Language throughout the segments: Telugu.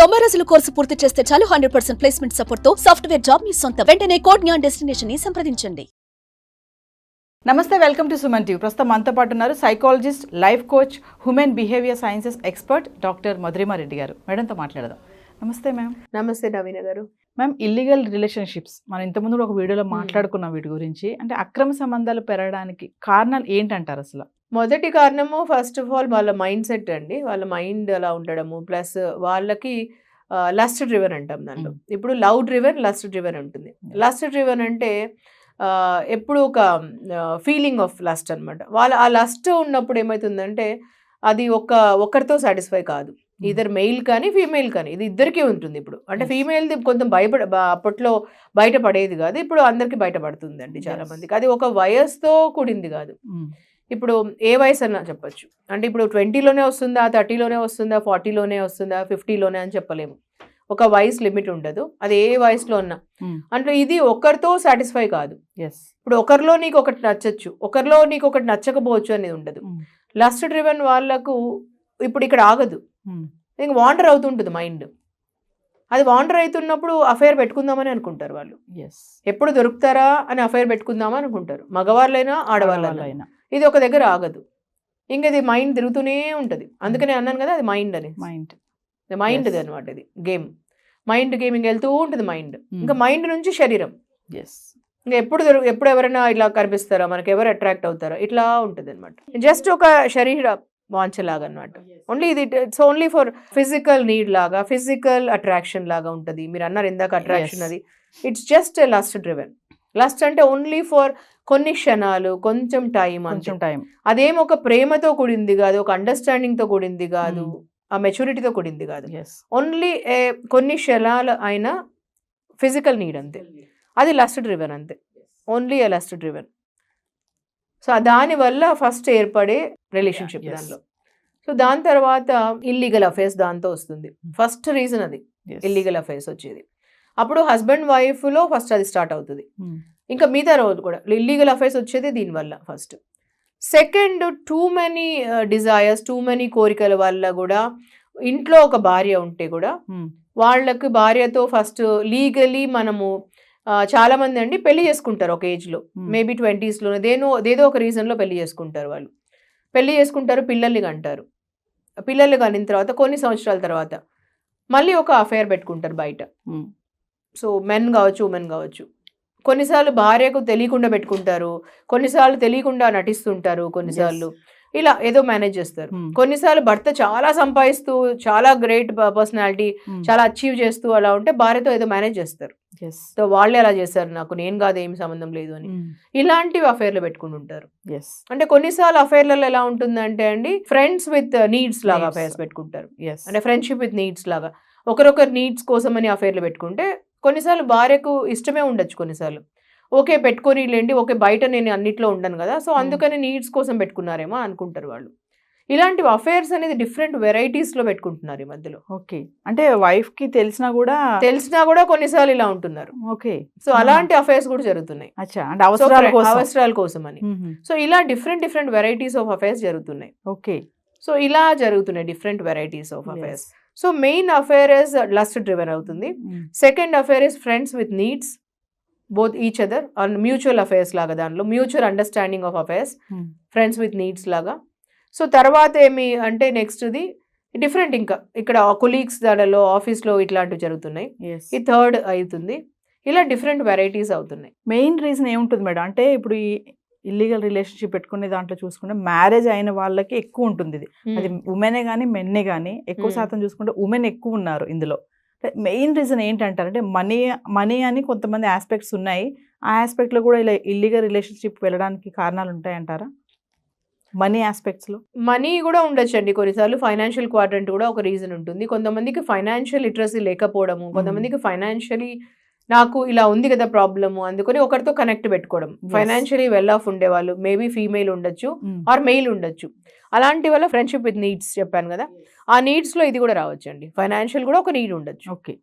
90 రోజుల కోర్సు పూర్తి చేస్తే చాలు 100% ప్లేస్మెంట్ సపోర్ట్ తో సాఫ్ట్వేర్ జాబ్ మీ సొంతం. వెంటనే కోడ్ జ్ఞాన్ డెస్టినేషన్ ని సంప్రదించండి. నమస్తే, వెల్కమ్ టు సుమన్ టీవీ. ప్రస్తుతం మనతో పాటు ఉన్నారు psychologist, life coach, human behaviour sciences expert doctor Madhurima Reddy గారు. మేడంతో మాట్లాడదాం. నమస్తే మ్యామ్. నమస్తే నవీన గారు. మ్యామ్, ఇల్లీగల్ రిలేషన్షిప్స్ మనం ఇంతకుముందు ఒక వీడియోలో మాట్లాడుకున్నాం వీటి గురించి. అంటే అక్రమ సంబంధాలు పెరగడానికి కారణాలు ఏంటంటారు అసలు? మొదటి కారణము ఫస్ట్ ఆఫ్ ఆల్ వాళ్ళ మైండ్ సెట్ అండి. వాళ్ళ మైండ్ అలా ఉండడము, ప్లస్ వాళ్ళకి లస్ట్ డ్రివెన్ అంటాం దాంట్లో. ఇప్పుడు లవ్ డ్రివెన్, లస్ట్ డ్రివెన్ ఉంటుంది. లస్ట్ డ్రివెన్ అంటే ఎప్పుడు ఒక ఫీలింగ్ ఆఫ్ లస్ట్ అనమాట. వాళ్ళ ఆ లస్ట్ ఉన్నప్పుడు ఏమవుతుందంటే అది ఒకరితో సాటిస్ఫై కాదు. ఇద్దరు మెయిల్ కానీ ఫీమేల్ కానీ, ఇది ఇద్దరికీ ఉంటుంది. ఇప్పుడు అంటే ఫీమేల్ది కొంచెం అప్పట్లో బయటపడేది కాదు, ఇప్పుడు అందరికీ బయటపడుతుంది అండి చాలా మందికి. అది ఒక వయసుతో కూడింది కాదు. ఇప్పుడు ఏ వయసు అన్నా చెప్పచ్చు. అంటే ఇప్పుడు 20లోనే వస్తుందా, 30లోనే వస్తుందా, 40లోనే వస్తుందా, 50లోనే అని చెప్పలేము. ఒక వయసు లిమిట్ ఉండదు, అది ఏ వయసులో ఉన్నా. అంటే ఇది ఒకరితో సాటిస్ఫై కాదు. ఇప్పుడు ఒకరిలో నీకు ఒకటి నచ్చచ్చు, ఒకరిలో నీకు ఒకటి నచ్చకపోవచ్చు అనేది ఉండదు. లస్ట్ డ్రివెన్ వాళ్ళకు ఇప్పుడు ఇక్కడ ఆగదు, ఇంక వాండర్ అవుతుంటుంది మైండ్. అది వాండర్ అవుతున్నప్పుడు అఫైర్ పెట్టుకుందామని అనుకుంటారు వాళ్ళు. ఎప్పుడు దొరుకుతారా అని అఫైర్ పెట్టుకుందామని అనుకుంటారు, మగవాళ్ళైనా ఆడవాళ్ళైనా. ఇది ఒక దగ్గర ఆగదు, ఇంక ఇది మైండ్ తిరుగుతూనే ఉంటుంది. అందుకనే అన్నాను కదా, అది మైండ్ అని. మైండ్ అనమాట, ఇది గేమ్. మైండ్ గేమింగ్ వెళ్తూ ఉంటుంది మైండ్. ఇంకా మైండ్ నుంచి శరీరం. ఇంకా ఎప్పుడు ఎవరైనా ఇలా కనిపిస్తారా, మనకి ఎవరు అట్రాక్ట్ అవుతారా, ఇట్లా ఉంటుంది అనమాట. జస్ట్ ఒక శరీర వాంఛలాగా అనమాట. ఓన్లీ ఇది it's only for physical need లాగా, ఫిజికల్ అట్రాక్షన్ లాగా ఉంటుంది. మీరు అన్నారు ఇందాక అట్రాక్షన్, అది it's just lust driven. Lust అంటే ఓన్లీ ఫర్ కొన్ని క్షణాలు, కొంచెం టైం. అదేం ఒక ప్రేమతో కూడింది కాదు, ఒక అండర్స్టాండింగ్ తో కూడింది కాదు, ఆ మెచ్యూరిటీతో కూడింది కాదు. ఓన్లీ కొన్ని క్షణాలు అయినా ఫిజికల్ నీడ్ అంతే. అది లస్ట్ డ్రివెన్ అంతే, ఓన్లీ ఏ లస్ట్ డ్రివెన్. సో దానివల్ల ఫస్ట్ ఏర్పడే రిలేషన్షిప్ దానిలో. సో దాని తర్వాత ఇల్లీగల్ అఫైర్స్ దాంతో వస్తుంది. ఫస్ట్ రీజన్ అది ఇల్లీగల్ అఫైర్స్ వచ్చేది. అప్పుడు హస్బెండ్ వైఫ్లో ఫస్ట్ అది స్టార్ట్ అవుతుంది. ఇంకా మిగతా రోజు కూడా ఇల్లీగల్ అఫైర్స్ వచ్చేది దీనివల్ల first. Second, too many desires, too many కోరికల వల్ల కూడా. ఇంట్లో ఒక భార్య ఉంటే కూడా వాళ్ళకి భార్యతో ఫస్ట్ లీగలీ మనము చాలా మంది అండి పెళ్లి చేసుకుంటారు ఒక ఏజ్లో, మేబీ 20sలోనే ఏదో ఒక రీజన్లో పెళ్లి చేసుకుంటారు. వాళ్ళు పెళ్లి చేసుకుంటారు, పిల్లల్ని కంటారు. పిల్లలు కనిన తర్వాత కొన్ని సంవత్సరాల తర్వాత మళ్ళీ ఒక అఫైర్ పెట్టుకుంటారు బయట. సో మెన్ కావచ్చు, ఉమెన్ కావచ్చు. కొన్నిసార్లు భార్యకు తెలియకుండా పెట్టుకుంటారు, కొన్నిసార్లు తెలియకుండా నటిస్తుంటారు, కొన్నిసార్లు ఇలా ఏదో మేనేజ్ చేస్తారు. కొన్నిసార్లు భర్త చాలా సంపాదిస్తూ, చాలా గ్రేట్ పర్సనాలిటీ, చాలా అచీవ్ చేస్తూ అలా ఉంటే భార్యతో ఏదో మేనేజ్ చేస్తారు. సో వాళ్ళే అలా చేస్తారు, నాకు నేను కాదు, ఏమి సంబంధం లేదు అని. ఇలాంటివి అఫైర్లు పెట్టుకుంటుంటారు. అంటే కొన్నిసార్లు అఫైర్లలో ఎలా ఉంటుందంటే అండి, ఫ్రెండ్స్ విత్ నీడ్స్ లాగా అఫైర్స్ పెట్టుకుంటారు. అంటే ఫ్రెండ్షిప్ విత్ నీడ్స్ లాగా, ఒకరొకరు నీడ్స్ కోసం అని అఫైర్లు పెట్టుకుంటే కొన్నిసార్లు భార్యకు ఇష్టమే ఉండొచ్చు, కొన్నిసార్లు ఓకే పెట్టుకొని లేండి, ఓకే బయట నేను అన్నిట్లో ఉండను కదా, సో అందుకని నీడ్స్ కోసం పెట్టుకున్నారేమో అనుకుంటారు వాళ్ళు. ఇలాంటివి అఫైర్స్ అనేది డిఫరెంట్ వెరైటీస్లో పెట్టుకుంటున్నారు ఈ మధ్యలో. ఓకే, అంటే వైఫ్ కి తెలిసినా కూడా కొన్నిసార్లు ఇలా ఉంటున్నారు. ఓకే, సో అలాంటి అఫైర్స్ కూడా జరుగుతున్నాయి, అంటే అవసరాల కోసం అని. సో ఇలా డిఫరెంట్ వెరైటీస్ ఆఫ్ అఫైర్స్ జరుగుతున్నాయి. ఓకే, సో ఇలా జరుగుతున్నాయి different varieties of affairs. So main affair is lust driven అవుతుంది. Second affair is friends with needs, both each other, and mutual affairs లాగా, దానిలో mutual understanding of affairs, friends with needs లాగా. సో తర్వాత ఏమి అంటే నెక్స్ట్ది డిఫరెంట్, ఇంకా ఇక్కడ కొలీగ్స్ దానిలో ఆఫీస్లో ఇట్లాంటివి జరుగుతున్నాయి. ఈ థర్డ్ అవుతుంది. ఇలా డిఫరెంట్ వెరైటీస్ అవుతున్నాయి. మెయిన్ రీజన్ ఏముంటుంది మేడం అంటే, ఇప్పుడు ఈ ఇల్లీగల్ రిలేషన్షిప్ పెట్టుకునే దాంట్లో చూసుకుంటే మ్యారేజ్ అయిన వాళ్ళకి ఎక్కువ ఉంటుంది ఇది. అది ఉమెనే కానీ మెన్నే కానీ ఎక్కువ శాతం చూసుకుంటే ఉమెన్ ఎక్కువ ఉన్నారు ఇందులో. మెయిన్ రీజన్ ఏంటంటారంటే మనీ అని కొంతమంది ఆస్పెక్ట్స్ ఉన్నాయి. ఆ ఆస్పెక్ట్లో కూడా ఇలా ఇల్లీగల్ రిలేషన్షిప్ వెళ్ళడానికి కారణాలు ఉంటాయంటారా? మనీ ఆస్పెక్ట్స్లో మనీ కూడా ఉండొచ్చండి. కొన్నిసార్లు ఫైనాన్షియల్ క్వాడ్రంట్ కూడా ఒక రీజన్ ఉంటుంది. కొంతమందికి ఫైనాన్షియల్ లిటరసీ లేకపోవడము, కొంతమందికి ఫైనాన్షియలీ నాకు ఇలా ఉంది కదా ప్రాబ్లము, అందుకని ఒకరితో కనెక్ట్ పెట్టుకోవడం. ఫైనాన్షియలీ వెల్ ఆఫ్ ఉండేవాళ్ళు, మేబీ ఫీమేల్ ఉండొచ్చు ఆర్ మెయిల్ ఉండొచ్చు. అలాంటి వల్ల ఫ్రెండ్షిప్ విత్ నీడ్స్ చెప్పాను కదా, ఆ నీడ్స్లో ఇది కూడా రావచ్చండి. ఫైనాన్షియల్ కూడా ఒక నీడ్ ఉండొచ్చు. ఓకే,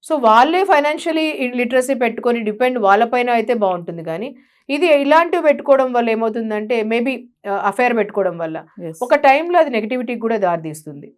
సో వాళ్ళే ఫైనాన్షియలీ లిటరసీ పెట్టుకొని డిపెండ్ వాళ్ళపైన అయితే బాగుంటుంది. కానీ ఇది ఇలాంటివి పెట్టుకోవడం వల్ల ఏమవుతుందంటే, మేబీ అఫైర్ పెట్టుకోవడం వల్ల ఒక టైంలో అది నెగిటివిటీకి కూడా దారితీస్తుంది.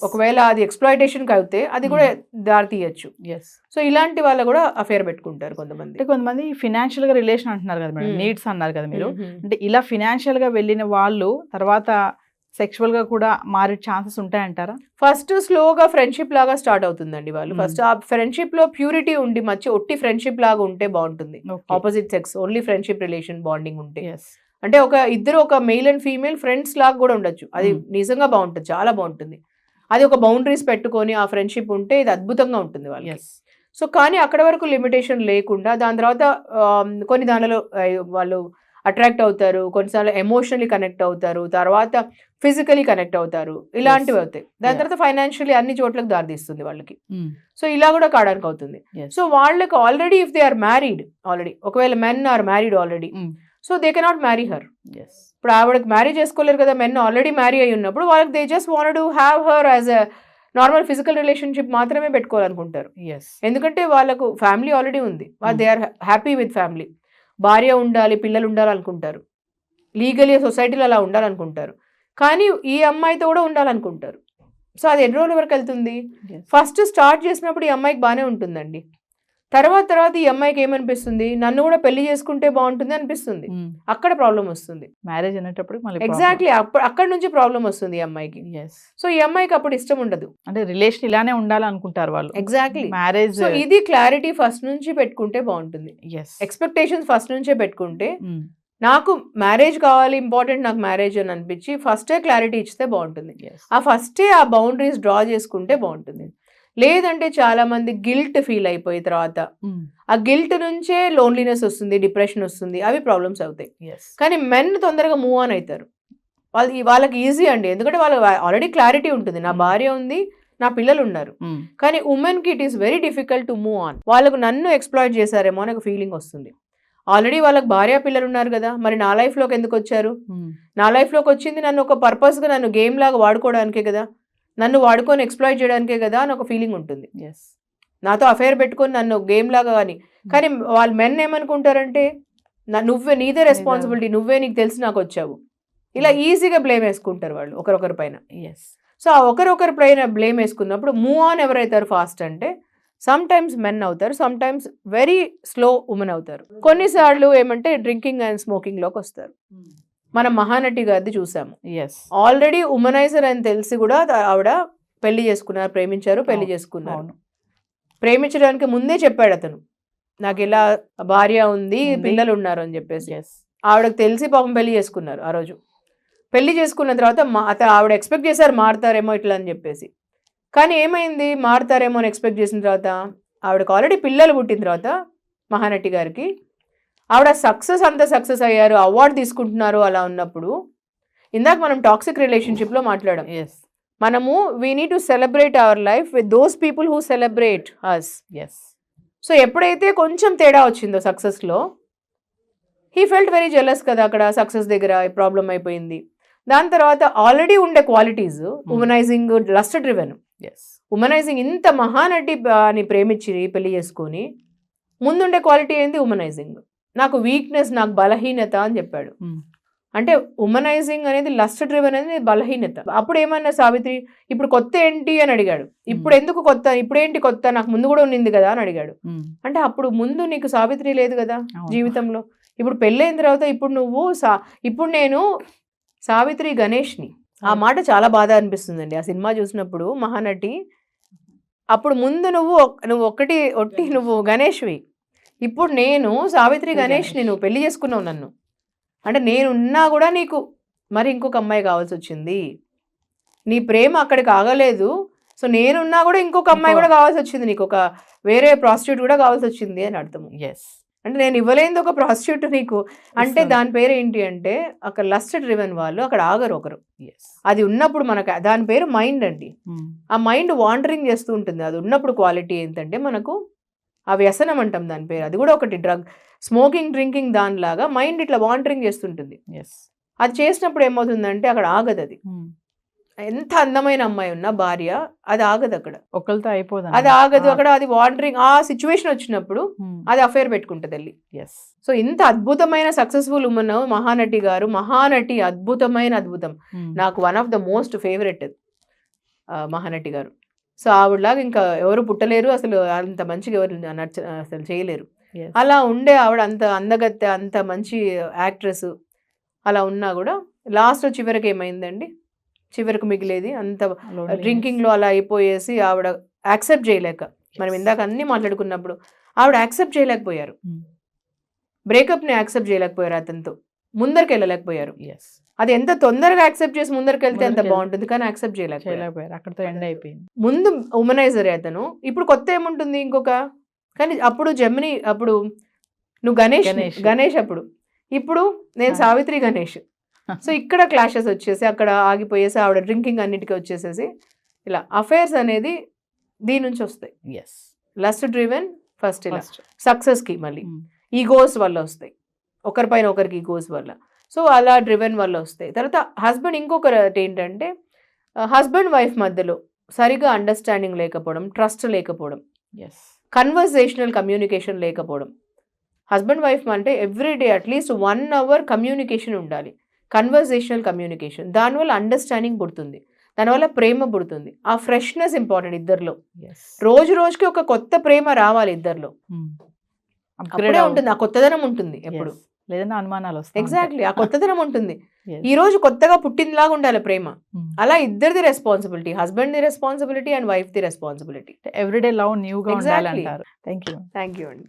ఒకవేళ అది ఎక్స్‌ప్లాయిటేషన్‌కి అయితే అది కూడా దారి తీయొచ్చు. సో ఇలాంటి వాళ్ళు కూడా అఫేర్ పెట్టుకుంటారు కొంతమంది. అంటే కొంతమంది ఫినాన్షియల్ గా రిలేషన్ అంటున్నారు కదా మేడం, నీడ్స్ అన్నారు కదా మీరు, అంటే ఇలా ఫినాన్షియల్ గా వెళ్ళిన వాళ్ళు తర్వాత సెక్షువల్ గా కూడా మారే ఛాన్సెస్ ఉంటాయంటారా? ఫస్ట్ స్లోగా ఫ్రెండ్షిప్ లాగా స్టార్ట్ అవుతుందండి వాళ్ళు. ఫస్ట్ ఆ ఫ్రెండ్షిప్ లో ప్యూరిటీ ఉండి ఒట్టి ఫ్రెండ్షిప్ లాగా ఉంటే బాగుంటుంది. Opposite sex only friendship relation bonding ఉంటే, అంటే ఇద్దరు ఒక మెయిల్ అండ్ ఫీమేల్ ఫ్రెండ్స్ లాగా కూడా ఉండొచ్చు. అది నిజంగా బాగుంటుంది, చాలా బాగుంటుంది. అది ఒక బౌండరీస్ పెట్టుకొని ఆ ఫ్రెండ్షిప్ ఉంటే ఇది అద్భుతంగా ఉంటుంది వాళ్ళకి. సో కానీ అక్కడ వరకు లిమిటేషన్ లేకుండా దాని తర్వాత కొన్ని దానిలో వాళ్ళు అట్రాక్ట్ అవుతారు, కొన్నిసార్లు ఎమోషనలీ కనెక్ట్ అవుతారు, తర్వాత ఫిజికలీ కనెక్ట్ అవుతారు, ఇలాంటివి అవుతాయి. దాని తర్వాత ఫైనాన్షియలీ అన్ని చోట్లకు దారితీస్తుంది వాళ్ళకి. సో ఇలా కూడా కావడానికి అవుతుంది. సో వాళ్ళకి already if they are married already, ఒకవేళ men are married already, so they cannot marry her. ఇప్పుడు ఆవిడకి మ్యారీ చేసుకోలేరు కదా, మెన్ ఆల్రెడీ మ్యారీ అయి ఉన్నప్పుడు వాళ్ళకి they just want to have her as a normal physical relationship మాత్రమే పెట్టుకోవాలనుకుంటారు. ఎందుకంటే వాళ్ళకు ఫ్యామిలీ ఆల్రెడీ ఉంది, they are happy with family. భార్య ఉండాలి, పిల్లలు ఉండాలనుకుంటారు, లీగలీ సొసైటీలో అలా ఉండాలనుకుంటారు. కానీ ఈ అమ్మాయితో కూడా ఉండాలనుకుంటారు. సో అది ఎన్ని రోజుల వరకు వెళ్తుంది? ఫస్ట్ స్టార్ట్ చేసినప్పుడు ఈ అమ్మాయికి బాగానే ఉంటుందండి. తర్వాత ఈ అమ్మాయికి ఏమనిపిస్తుంది, నన్ను కూడా పెళ్లి చేసుకుంటే బాగుంటుంది అనిపిస్తుంది. అక్కడ ప్రాబ్లం వస్తుంది. మ్యారేజ్ అనేటప్పుడు ఎగ్జాక్ట్లీ అక్కడ నుంచి ప్రాబ్లం వస్తుంది ఈ అమ్మాయికి. సో ఈ అమ్మాయికి అప్పుడు ఇష్టం ఉండదు, అంటే రిలేషన్ ఇలానే ఉండాలనుకుంటారు వాళ్ళు. Exactly marriage. సో ఇది క్లారిటీ ఫస్ట్ నుంచి పెట్టుకుంటే బాగుంటుంది. ఎక్స్పెక్టేషన్స్ ఫస్ట్ నుంచే పెట్టుకుంటే, నాకు మ్యారేజ్ కావాలి, ఇంపార్టెంట్ నాకు మ్యారేజ్ అని అనిపించి ఫస్టే క్లారిటీ ఇస్తే బాగుంటుంది. ఆ ఫస్టే ఆ బౌండరీస్ డ్రా చేసుకుంటే బాగుంటుంది. లేదంటే చాలా మంది గిల్ట్ ఫీల్ అయిపోయి తర్వాత ఆ గిల్ట్ నుంచే లోన్లీనెస్ వస్తుంది, డిప్రెషన్ వస్తుంది, అవి ప్రాబ్లమ్స్ అవుతాయి. కానీ మెన్ తొందరగా మూవ్ ఆన్ అవుతారు. వాళ్ళకి ఈజీ అండి, ఎందుకంటే వాళ్ళకి ఆల్రెడీ క్లారిటీ ఉంటుంది, నా భార్య ఉంది, నా పిల్లలు ఉన్నారు. కానీ ఉమెన్ కి it is very difficult to move on. వాళ్ళకు నన్ను ఎక్స్‌ప్లాయిట్ చేశారేమో అనే ఒక ఫీలింగ్ వస్తుంది. ఆల్రెడీ వాళ్ళకి భార్య పిల్లలు ఉన్నారు కదా, మరి నా లైఫ్ లోకి ఎందుకు వచ్చారు? నా లైఫ్ లోకి వచ్చింది నన్ను ఒక పర్పస్ గా, నన్ను గేమ్ లాగా వాడుకోవడానికే కదా, నన్ను వాడుకొని ఎక్స్‌ప్లాయిట్ చేయడానికే కదా అని ఒక ఫీలింగ్ ఉంటుంది. నాతో అఫేర్ పెట్టుకొని నన్ను గేమ్ లాగా కానీ వాళ్ళు మెన్ ఏమనుకుంటారంటే, నీదే రెస్పాన్సిబిలిటీ, నీకు తెలిసి నాకు వచ్చావు, ఇలా ఈజీగా బ్లేమ్ వేసుకుంటారు వాళ్ళు ఒకరొకరి పైన. సో ఆ ఒకరొకరి పైన బ్లేమ్ వేసుకున్నప్పుడు మూవ్ ఆన్ ఎవరైతారు ఫాస్ట్ అంటే సమ్ టైమ్స్ మెన్ అవుతారు, some times very slow women అవుతారు. కొన్నిసార్లు ఏమంటే డ్రింకింగ్ అండ్ స్మోకింగ్ లోకి వస్తారు. మనం మహానటి గారిది చూసాము. ఆల్రెడీ ఉమనైజర్ అని తెలిసి కూడా ఆవిడ పెళ్లి చేసుకున్నారు, ప్రేమించారు, పెళ్లి చేసుకున్నారు. ప్రేమించడానికి ముందే చెప్పాడు అతను, నాకు ఇలా భార్య ఉంది, పిల్లలు ఉన్నారు అని చెప్పేసి. ఆవిడకి తెలిసి పాపం పెళ్లి చేసుకున్నారు. ఆ రోజు పెళ్లి చేసుకున్న తర్వాత ఆవిడ ఎక్స్పెక్ట్ చేశారు మారుతారేమో ఇట్లా అని చెప్పేసి. కానీ ఏమైంది, మారుతారేమో అని ఎక్స్పెక్ట్ చేసిన తర్వాత ఆవిడకి ఆల్రెడీ పిల్లలు పుట్టిన తర్వాత మహానటి గారికి ఆవిడ సక్సెస్ అయ్యారు, అవార్డు తీసుకుంటున్నారు. అలా ఉన్నప్పుడు ఇందాక మనం టాక్సిక్ రిలేషన్షిప్లో మాట్లాడాం, మనము we need to celebrate our life with those people who celebrate us. So ఎప్పుడైతే కొంచెం తేడా వచ్చిందో సక్సెస్లో, హీ ఫెల్ట్ వెరీ జెలస్ కదా, అక్కడ సక్సెస్ దగ్గర ప్రాబ్లం అయిపోయింది. దాని తర్వాత ఆల్రెడీ ఉండే క్వాలిటీస్, ఉమనైజింగ్, లస్ట్ డ్రివెన్. ఉమనైజింగ్, ఇంత మహానటి అని ప్రేమించి పెళ్లి చేసుకొని ముందుండే క్వాలిటీ ఏంది? ఉమనైజింగ్. నాకు వీక్నెస్, నాకు బలహీనత అని చెప్పాడు. అంటే ఉమనైజింగ్ అనేది, లస్ట్ డ్రివెన్ అనేది బలహీనత. అప్పుడు ఏమన్నా సావిత్రి, ఇప్పుడు కొత్త ఏంటి అని అడిగాడు. ఇప్పుడు ఎందుకు కొత్త, ఇప్పుడేంటి కొత్త, నాకు ముందు కూడా ఉన్నింది కదా అని అడిగాడు. అంటే అప్పుడు ముందు నీకు సావిత్రి లేదు కదా జీవితంలో, ఇప్పుడు పెళ్ళైన తర్వాత ఇప్పుడు నేను సావిత్రి గణేష్ని. ఆ మాట చాలా బాధ అనిపిస్తుందండి ఆ సినిమా చూసినప్పుడు. మహానటి, అప్పుడు ముందు నువ్వు నువ్వు గణేష్వి, ఇప్పుడు నేను సావిత్రి గణేష్ని, నువ్వు పెళ్లి చేసుకున్నావు నన్ను, అంటే నేనున్నా కూడా నీకు మరి ఇంకొక అమ్మాయి కావాల్సి వచ్చింది, నీ ప్రేమ అక్కడికి ఆగలేదు. సో నేనున్నా కూడా ఇంకొక అమ్మాయి కూడా కావాల్సి వచ్చింది, నీకు ఒక వేరే ప్రాస్టిట్యూట్ కూడా కావాల్సి వచ్చింది అని అర్థము. అంటే నేను ఇవ్వలేనిది ఒక ప్రాస్టిట్యూట్ నీకు, అంటే దాని పేరు ఏంటి అంటే, అక్కడ లస్ట్ డ్రివెన్ వాళ్ళు అక్కడ ఆగరు ఒకరు. అది ఉన్నప్పుడు మనకు దాని పేరు మైండ్ అండి. ఆ మైండ్ వాండరింగ్ చేస్తూ ఉంటుంది. అది ఉన్నప్పుడు క్వాలిటీ ఏంటంటే మనకు ఆ వ్యసనం అంటాం దాని పేరు. అది కూడా ఒకటి డ్రగ్, స్మోకింగ్, డ్రింకింగ్, దానిలాగా మైండ్ ఇట్లా వాండరింగ్ చేస్తుంటుంది. అది చేసినప్పుడు ఏమవుతుందంటే అక్కడ ఆగదు. అది ఎంత అందమైన అమ్మాయి ఉన్నా భార్య, అది ఆగదు అక్కడ, ఒకరితో అయిపోదు, అది ఆగదు అక్కడ. అది వాండరింగ్, ఆ సిచ్యువేషన్ వచ్చినప్పుడు అది అఫేర్ పెట్టుకుంటుంది వెళ్ళి. సో ఇంత అద్భుతమైన సక్సెస్ఫుల్ ఉమెన్ మహానటి గారు. మహానటి అద్భుతం, నాకు one of the most favourite. Mahanati గారు. సో ఆవిడలాగా ఇంకా ఎవరు పుట్టలేరు, అసలు అంత మంచిగా ఎవరు అసలు చేయలేరు. అలా ఉండే ఆవిడ అంత అందగత్తె, అంత మంచి యాక్ట్రెస్ అలా ఉన్నా కూడా లాస్ట్ చివరికి ఏమైందండి, చివరికి మిగిలేది అంత డ్రింకింగ్లో అలా అయిపోయేసి ఆవిడ యాక్సెప్ట్ చేయలేక, మనం ఇందాక అన్నీ మాట్లాడుకున్నప్పుడు ఆవిడ యాక్సెప్ట్ చేయలేకపోయారు, బ్రేకప్ని యాక్సెప్ట్ చేయలేకపోయారు, అతనితో ముందరికి వెళ్ళలేకపోయారు. అది ఎంత తొందరగా యాక్సెప్ట్ చేసి ముందరికి వెళ్తే అంత బాగుంటుంది, కానీ యాక్సెప్ట్ చేయలేకపోయారు, అక్కడతో ఎండ్ అయిపోయింది. ముందు ఉమనైజర్ అతను, ఇప్పుడు కొత్త ఏముంటుంది ఇంకొక, కానీ అప్పుడు జెమిని, అప్పుడు నువ్వు గణేష్ అప్పుడు, ఇప్పుడు నేను సావిత్రి గణేష్. సో ఇక్కడ క్లాషెస్ వచ్చేసి అక్కడ ఆగిపోయేసి ఆవిడ డ్రింకింగ్ అన్నిటికీ వచ్చేసేసి ఇలా అఫైర్స్ అనేది దీని నుంచి వస్తాయి. లస్ట్ డ్రివెన్ ఫస్ట్ ఇలా సక్సెస్కి మళ్ళీ ఈగోస్ వల్ల వస్తాయి, ఒకరిపైన ఒకరికి ఈగోస్ వల్ల. సో అలా డ్రివెన్ వల్ల వస్తాయి. తర్వాత హస్బెండ్, ఇంకొకటి ఏంటంటే హస్బెండ్ వైఫ్ మధ్యలో సరిగా అండర్స్టాండింగ్ లేకపోవడం, ట్రస్ట్ లేకపోవడం, కన్వర్సేషనల్ కమ్యూనికేషన్ లేకపోవడం. హస్బెండ్ వైఫ్ అంటే ఎవ్రీడే అట్లీస్ట్ 1 hour కమ్యూనికేషన్ ఉండాలి, కన్వర్సేషనల్ కమ్యూనికేషన్. దానివల్ల అండర్స్టాండింగ్ పుడుతుంది, దానివల్ల ప్రేమ పుడుతుంది. ఆ ఫ్రెష్నెస్ ఇంపార్టెంట్ ఇద్దరిలో. రోజు రోజుకి ఒక కొత్త ప్రేమ రావాలి ఇద్దరిలో, అప్పుడే ఉంటుంది, ఆ కొత్తదనం ఉంటుంది ఎప్పుడు, లేదన్నా అనుమానాలు వస్తాయి. ఎగ్జాక్ట్లీ, ఆ కొత్తదనం ఉంటుంది. ఈ రోజు కొత్తగా పుట్టినలాగా ఉండాలి ప్రేమ. అలా ఇద్దరిది రెస్పాన్సిబిలిటీ, హస్బెండ్ ది రెస్పాన్సిబిలిటీ అండ్ వైఫ్ ది రెస్పాన్సిబిలిటీ. ఎవ్రీడే లవ్ న్యూగా ఉండాలి అంటారు. థ్యాంక్ యూ అండి.